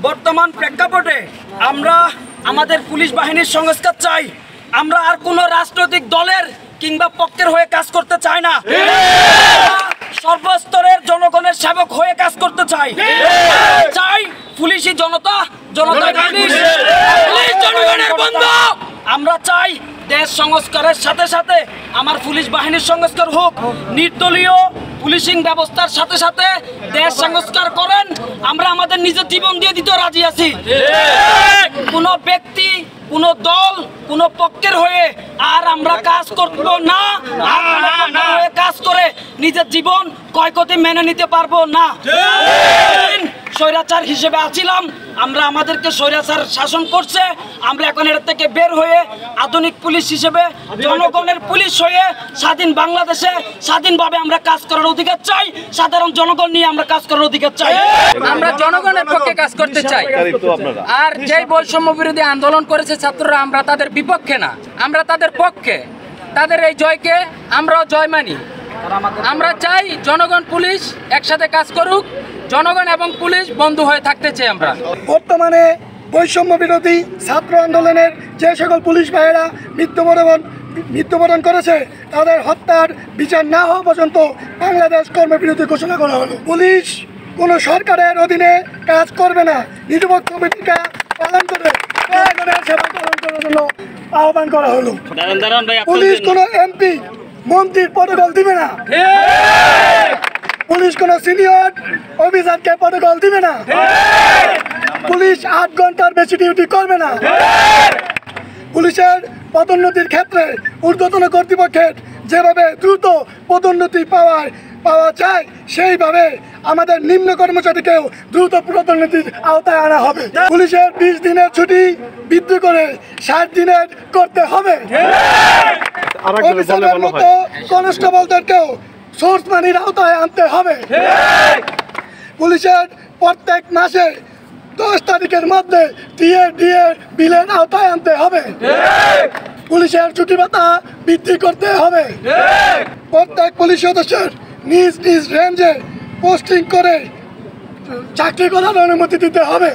বর্তমান প্রেক্ষাপটে আমরা আমাদের পুলিশ বাহিনীর সংস্কার চাই। আমরা আর কোনো রাজনৈতিক দলের কিংবা পক্ষের হয়ে কাজ করতে চাই না। সর্বস্তরের জনগণের সেবক হয়ে কাজ করতে চাই। চাই পুলিশই জনতা, জনতা পুলিশ, পুলিশ জনগণের বন্ধু। আমরা চাই দেশ সংস্কারের সাথে সাথে আমার পুলিশ বাহিনীর সংস্কার হোক। নির্দলীয় পুলিশিং ব্যবস্থার সাথে সাথে দেশ সংস্কার করেন। আমরা আমাদের নিজের জীবন দিয়ে দিতে রাজি আছি। কোনো ব্যক্তি, কোনো দল, কোনো পক্ষের হয়ে আর আমরা কাজ করব না। হয়ে কাজ করে নিজের জীবন ক্ষয়ক্ষতি মেনে নিতে পারবো না। স্বৈরাচার হিসেবে আছিলাম আমরা, আমাদেরকে স্বৈরাচার শাসন করছে। আমরা এখন এর থেকে বের হয়ে আধুনিক পুলিশ হিসেবে জনগণের পুলিশ হয়ে স্বাধীন বাংলাদেশে স্বাধীনভাবে আমরা কাজ করার অধিকার চাই। সাধারণ জনগণ নিয়ে আমরা কাজ করার অধিকার চাই। আমরা জনগণের পক্ষে কাজ করতে চাই। আর যেই বৈষম্য বিরোধী আন্দোলন করেছে ছাত্ররা, আমরা তাদের বিপক্ষে না, আমরা তাদের পক্ষে। তাদের এই জয়কে আমরাও জয় মানি। আমরা চাই জনগণ পুলিশ একসাথে কাজ করুক, জনগণ এবং পুলিশ বন্ধু হয়ে থাকতে চাই। আমরা বর্তমানে বৈষম্য বিরোধী ছাত্র আন্দোলনের যে সকল পুলিশ ভাইয়েরা মৃত্যুবরণ করেছে তাদের হত্যার বিচার না হওয়া পর্যন্ত বাংলাদেশ কর্মবিরতি ঘোষণা করা হলো। পুলিশ কোনো সরকারের অধীনে কাজ করবে না, নিরপেক্ষ ভূমিকা পালন করে জনগণের সেবা পালন করার জন্য আহ্বান করা হলো। পুলিশ কোনো এমপি মন্ত্রীর প্রটোকল দিবে না। পুলিশ কোনো সিনিয়র অফিসারকে প্রটোকল দিবে না। পুলিশ 8 ঘন্টার বেশি ডিউটি করবে না। পুলিশের পদোন্নতির ক্ষেত্রে ঊর্ধ্বতন কর্তৃপক্ষের যেভাবে দ্রুত পদোন্নতি পাওয়া যায় সেইভাবে আমাদের নিম্ন কর্মচারীকেও দ্রুত পদোন্নতির আওতায় আনা হবে। পুলিশের 20 দিনের ছুটি বৃদ্ধি করে 60 দিনের করতে হবে। অফিসারের মতো কনস্টেবলদেরকেও সোর্স মানির আওতায় আনতে হবে। পুলিশের প্রত্যেক মাসে 10 তারিখের মধ্যে ডিএ বিলের আওতায় আনতে হবে। পুলিশের ছুটি ভাতা বৃদ্ধি করতে হবে। প্রত্যেক পুলিশ সদস্যের নিজ নিজ রেঞ্জে পোস্টিং করে চাকরি করার অনুমতি দিতে হবে।